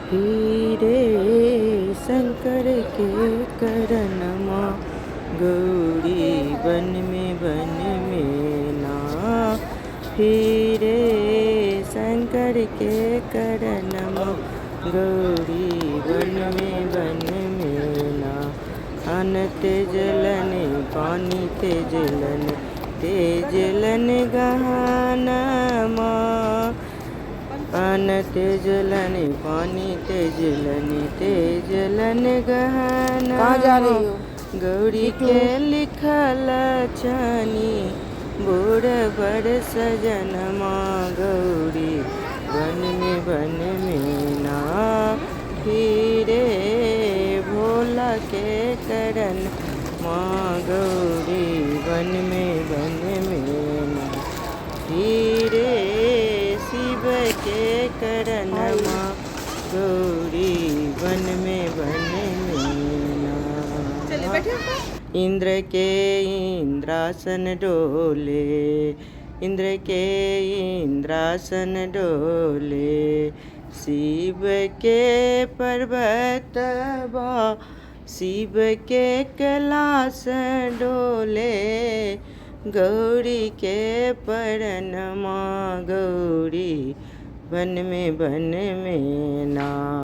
हीरे शंकर के करनमा गौरी बन में ना। हीरे शंकर के करनमा गौरी बन में ना। अन्न तेजलन पानी तेजलन गहनमा। अन्न तेजलन पानी तेजलन गहना। कहाँ जा रही हो? गौरी के लिखल छनी बूढ़ बड़ सजनमा गौरी बन में ना। हीरे भोला के करन माँ गौरी बन में ना। हीरे शिव के करन माँ गौरी बन में ना। इंद्र के इंद्रासन डोले इंद्र के इंद्रासन डोले। शिव के पर्वत बा शिव के कैलाश डोले। गौरी के परनमा गौरी बन में ना।